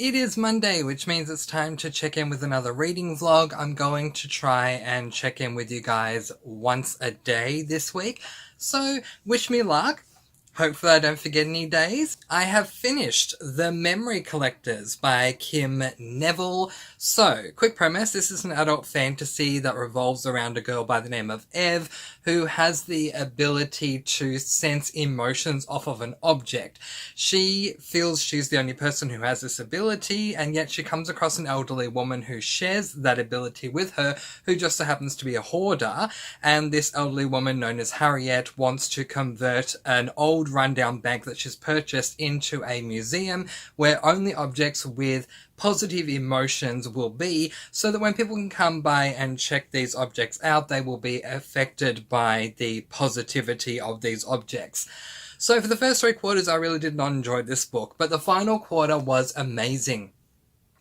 It is Monday, which means it's time to check in with another reading vlog. I'm going to try and check in with you guys once a day this week. So, wish me luck. Hopefully I don't forget any days. I have finished The Memory Collectors by Kim Neville. So, quick premise, this is an adult fantasy that revolves around a girl by the name of Ev, who has the ability to sense emotions off of an object. She feels she's the only person who has this ability, and yet she comes across an elderly woman who shares that ability with her, who just so happens to be a hoarder, and this elderly woman known as Harriet wants to convert an old rundown bank that she's purchased into a museum where only objects with positive emotions will be, so that when people can come by and check these objects out, they will be affected by the positivity of these objects. So for the first 3 quarters, I really did not enjoy this book, but the final quarter was amazing.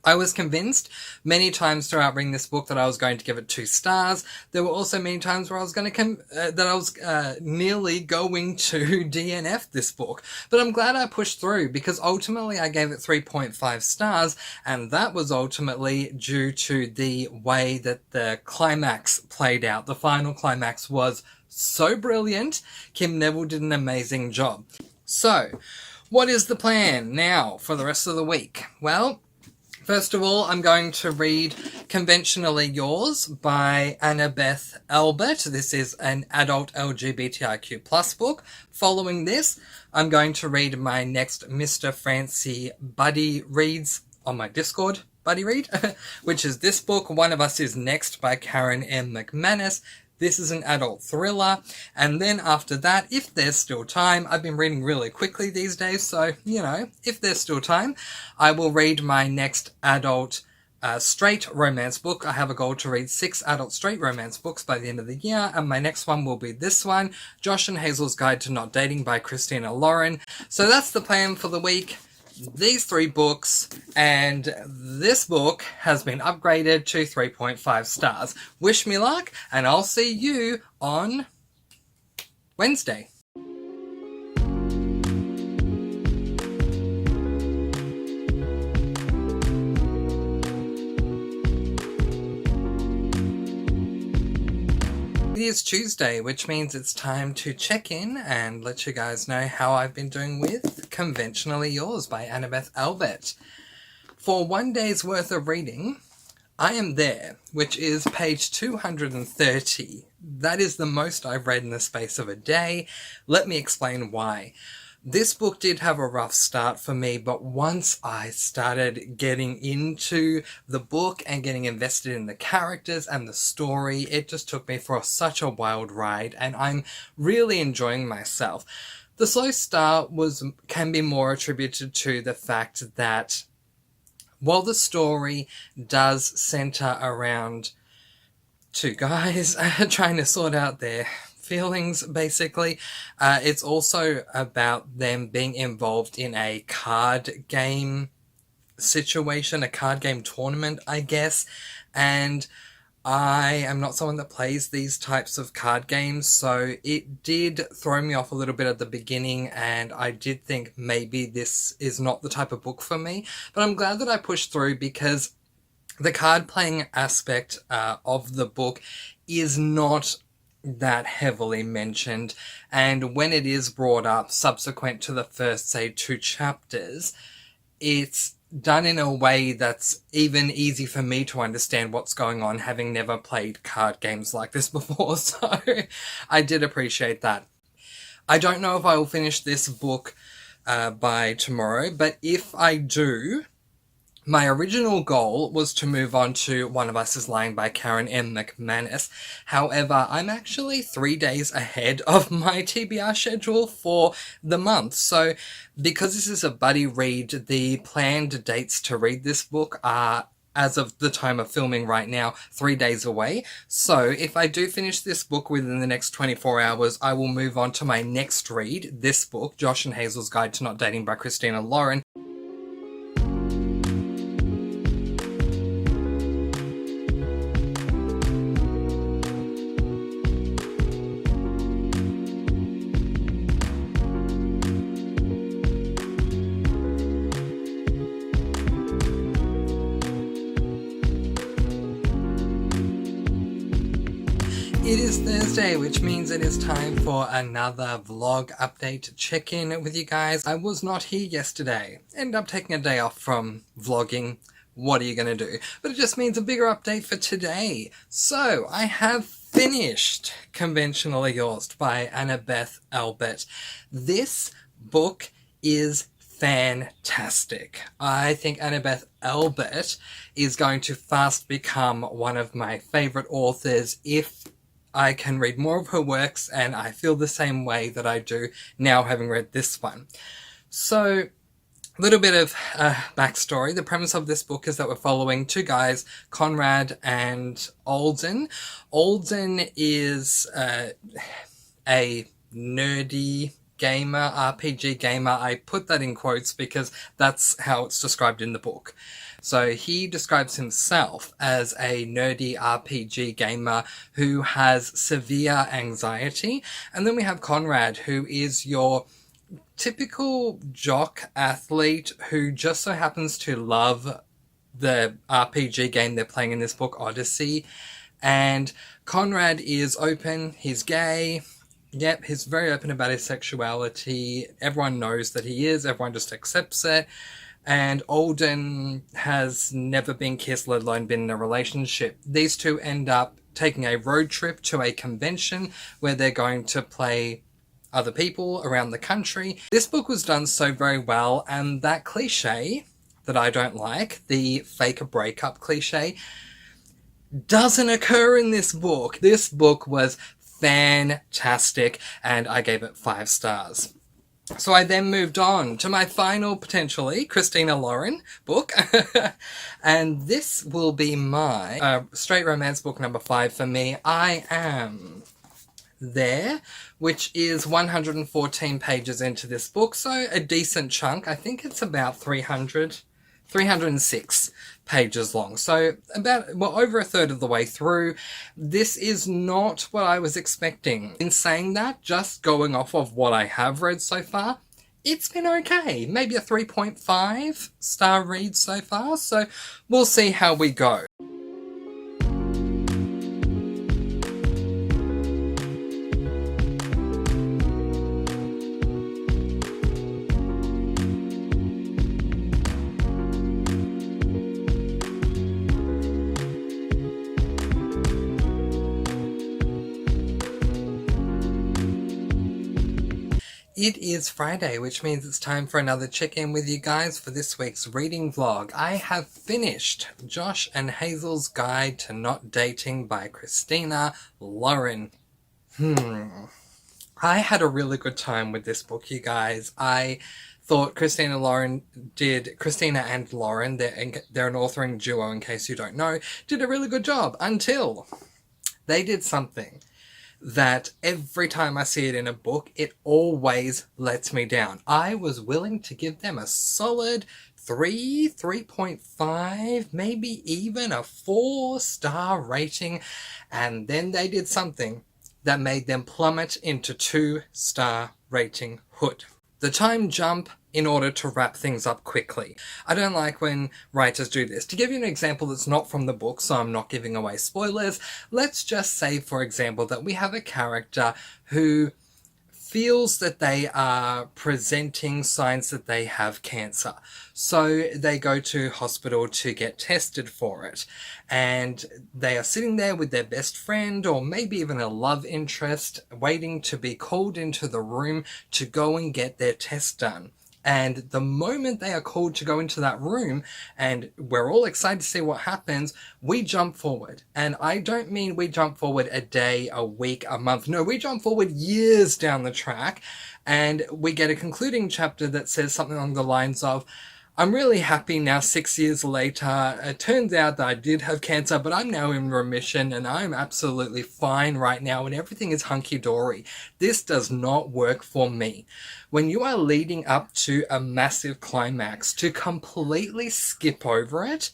I was convinced many times throughout reading this book that I was going to give it 2 stars. There were also many times where I was going to nearly going to DNF this book. But I'm glad I pushed through, because ultimately I gave it 3.5 stars, and that was ultimately due to the way that the climax played out. The final climax was so brilliant. Kim Neville did an amazing job. So, what is the plan now for the rest of the week? Well, first of all, I'm going to read Conventionally Yours by Annabeth Albert. This is an adult LGBTIQ+ book. Following this, I'm going to read my next Mr. Francy Buddy Reads on my Discord Buddy Read, which is this book, One of Us Is Next by Karen M. McManus. This is an adult thriller, and then after that, if there's still time, I've been reading really quickly these days, so, you know, if there's still time, I will read my next adult straight romance book. I have a goal to read 6 adult straight romance books by the end of the year, and my next one will be this one, Josh and Hazel's Guide to Not Dating by Christina Lauren. So that's the plan for the week. These 3 books, and this book has been upgraded to 3.5 stars. Wish me luck, and I'll see you on Wednesday. It is Tuesday, which means it's time to check in and let you guys know how I've been doing with Conventionally Yours by Annabeth Albert. For 1 day's worth of reading, I am there, which is page 230. That is the most I've read in the space of a day. Let me explain why. This book did have a rough start for me, but once I started getting into the book and getting invested in the characters and the story, it just took me for such a wild ride, and I'm really enjoying myself. The slow start can be more attributed to the fact that while the story does center around 2 guys trying to sort out their feelings, basically, it's also about them being involved in a card game situation, a card game tournament, I guess, and I am not someone that plays these types of card games, so it did throw me off a little bit at the beginning, and I did think maybe this is not the type of book for me, but I'm glad that I pushed through, because the card playing aspect of the book is not that heavily mentioned, and when it is brought up subsequent to the first, say, 2 chapters, it's done in a way that's even easy for me to understand what's going on, having never played card games like this before, so I did appreciate that. I don't know if I will finish this book by tomorrow, but if I do, my original goal was to move on to One of Us Is Lying by Karen M. McManus. However, I'm actually 3 days ahead of my TBR schedule for the month. So, because this is a buddy read, the planned dates to read this book are, as of the time of filming right now, 3 days away. So, if I do finish this book within the next 24 hours, I will move on to my next read, this book, Josh and Hazel's Guide to Not Dating by Christina Lauren. is Thursday, which means it is time for another vlog update check-in with you guys. I was not here yesterday. Ended up taking a day off from vlogging. What are you going to do? But it just means a bigger update for today. So, I have finished Conventionally Yours by Annabeth Albert. This book is fantastic. I think Annabeth Albert is going to fast become one of my favourite authors if I can read more of her works, and I feel the same way that I do now having read this one. So, a little bit of backstory. The premise of this book is that we're following two guys, Conrad and Alden. Alden is a nerdy gamer, RPG gamer. I put that in quotes because that's how it's described in the book. So he describes himself as a nerdy RPG gamer who has severe anxiety. And then we have Conrad, who is your typical jock athlete who just so happens to love the RPG game they're playing in this book, Odyssey. And Conrad is open, he's gay. Yep, he's very open about his sexuality. Everyone knows that he is, everyone just accepts it. And Alden has never been kissed, let alone been in a relationship. These two end up taking a road trip to a convention where they're going to play other people around the country. This book was done so very well, and that cliche that I don't like, the fake breakup cliche, doesn't occur in this book. This book was fantastic, and I gave it 5 stars. So I then moved on to my final, potentially, Christina Lauren book. And this will be my straight romance book number 5 for me. I Am There, which is 114 pages into this book. So a decent chunk. I think it's about 306 pages long. So about, well, over a third of the way through. This is not what I was expecting. In saying that, just going off of what I have read so far, it's been okay. Maybe a 3.5 star read so far. So we'll see how we go. It is Friday, which means it's time for another check-in with you guys for this week's reading vlog. I have finished Josh and Hazel's Guide to Not Dating by Christina Lauren. I had a really good time with this book, you guys. I thought Christina and Lauren, they're an authoring duo in case you don't know, did a really good job until they did something that every time I see it in a book, it always lets me down. I was willing to give them a solid 3.5, maybe even a 4-star rating, and then they did something that made them plummet into 2-star rating hood. The time jump in order to wrap things up quickly. I don't like when writers do this. To give you an example that's not from the book, so I'm not giving away spoilers, let's just say, for example, that we have a character who feels that they are presenting signs that they have cancer. So they go to hospital to get tested for it. And they are sitting there with their best friend, or maybe even a love interest, waiting to be called into the room to go and get their test done. And the moment they are called to go into that room, and we're all excited to see what happens, we jump forward. And I don't mean we jump forward a day, a week, a month. No, we jump forward years down the track, and we get a concluding chapter that says something along the lines of, I'm really happy now 6 years later. It turns out that I did have cancer, but I'm now in remission and I'm absolutely fine right now and everything is hunky-dory. This does not work for me. When you are leading up to a massive climax, to completely skip over it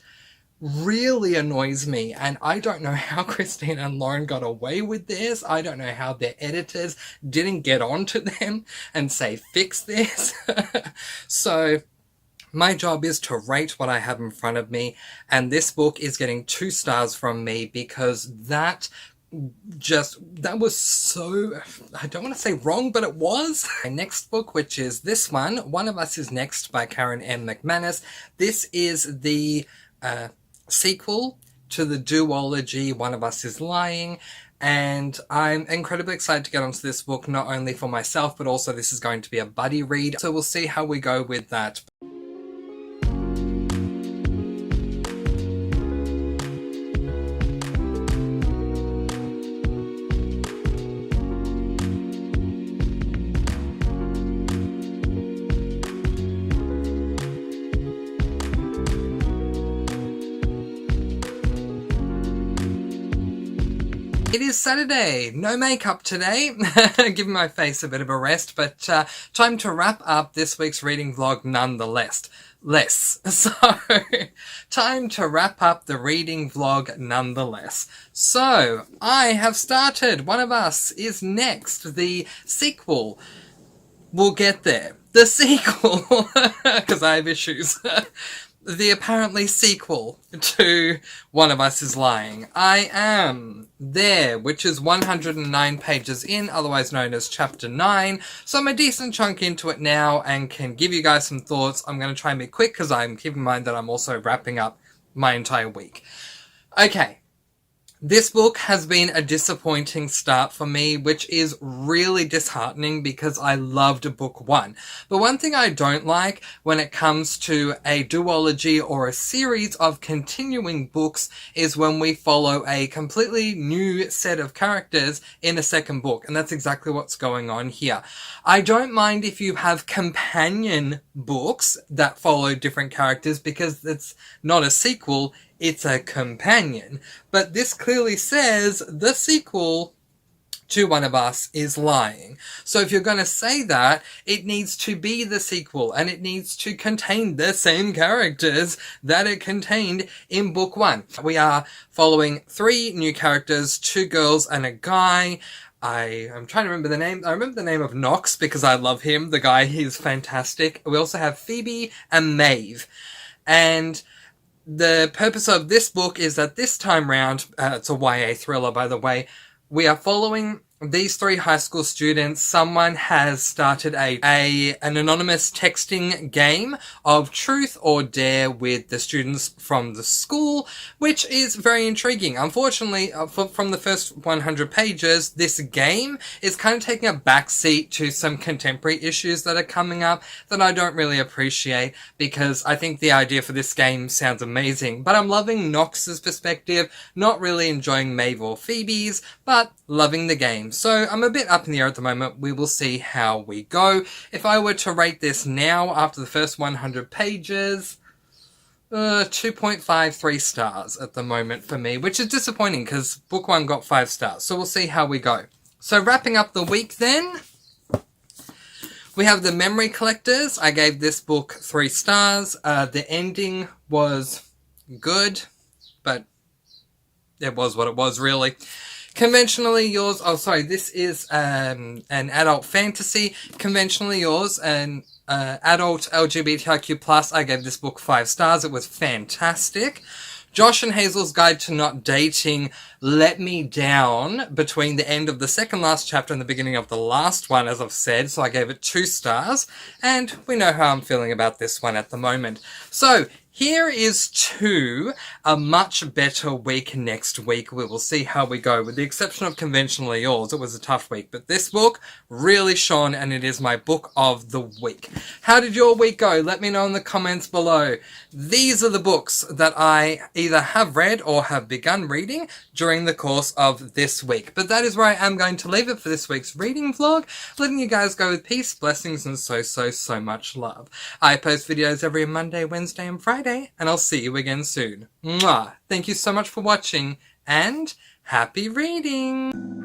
really annoys me, and I don't know how Christina and Lauren got away with this. I don't know how their editors didn't get onto them and say, fix this. So my job is to rate what I have in front of me, and this book is getting 2 stars from me because that that was so, I don't want to say wrong, but it was. My next book, which is this one of Us Is Next by Karen M. McManus. This is the sequel to the duology One of Us Is Lying, and I'm incredibly excited to get onto this book, not only for myself, but also this is going to be a buddy read, so we'll see how we go with that. It is Saturday, no makeup today, giving my face a bit of a rest, but time to wrap up this week's reading vlog nonetheless. So, time to wrap up the reading vlog nonetheless. So, I have started One of Us Is Next, the sequel. We'll get there. The sequel, because I have issues. The apparently sequel to One of Us Is Lying. I am there, which is 109 pages in, otherwise known as Chapter 9. So I'm a decent chunk into it now and can give you guys some thoughts. I'm going to try and be quick because I'm keeping in mind that I'm also wrapping up my entire week. Okay. This book has been a disappointing start for me, which is really disheartening because I loved book one. But one thing I don't like when it comes to a duology or a series of continuing books is when we follow a completely new set of characters in a second book. And that's exactly what's going on here. I don't mind if you have companion books that follow different characters because it's not a sequel. It's a companion. But this clearly says the sequel to One of Us Is Lying. So if you're going to say that, it needs to be the sequel and it needs to contain the same characters that it contained in book one. We are following 3 new characters, 2 girls and a guy. I'm trying to remember the name. I remember the name of Knox because I love him. The guy, he's fantastic. We also have Phoebe and Maeve. And the purpose of this book is that this time round, it's a YA thriller by the way, we are following these 3 high school students. Someone has started an anonymous texting game of truth or dare with the students from the school, which is very intriguing. Unfortunately, from the first 100 pages, this game is kind of taking a backseat to some contemporary issues that are coming up that I don't really appreciate because I think the idea for this game sounds amazing. But I'm loving Knox's perspective, not really enjoying Maeve or Phoebe's, but loving the game. So I'm a bit up in the air at the moment. We will see how we go. If I were to rate this now after the first 100 pages, 2.53 stars at the moment for me, which is disappointing because book 1 got 5 stars. So we'll see how we go. So wrapping up the week then, we have The Memory Collectors. I gave this book 3 stars. The ending was good, but it was what it was really. Conventionally Yours, this is an adult fantasy. Conventionally Yours, an adult LGBTIQ+, I gave this book 5 stars. It was fantastic. Josh and Hazel's Guide to Not Dating let me down between the end of the second last chapter and the beginning of the last one, as I've said, so I gave it 2 stars, and we know how I'm feeling about this one at the moment. So, here is to a much better week next week. We will see how we go. With the exception of Conventionally Yours, it was a tough week. But this book really shone and it is my book of the week. How did your week go? Let me know in the comments below. These are the books that I either have read or have begun reading during the course of this week. But that is where I am going to leave it for this week's reading vlog. Letting you guys go with peace, blessings, and so much love. I post videos every Monday, Wednesday, and Friday. And I'll see you again soon. Mwah! Thank you so much for watching, and happy reading!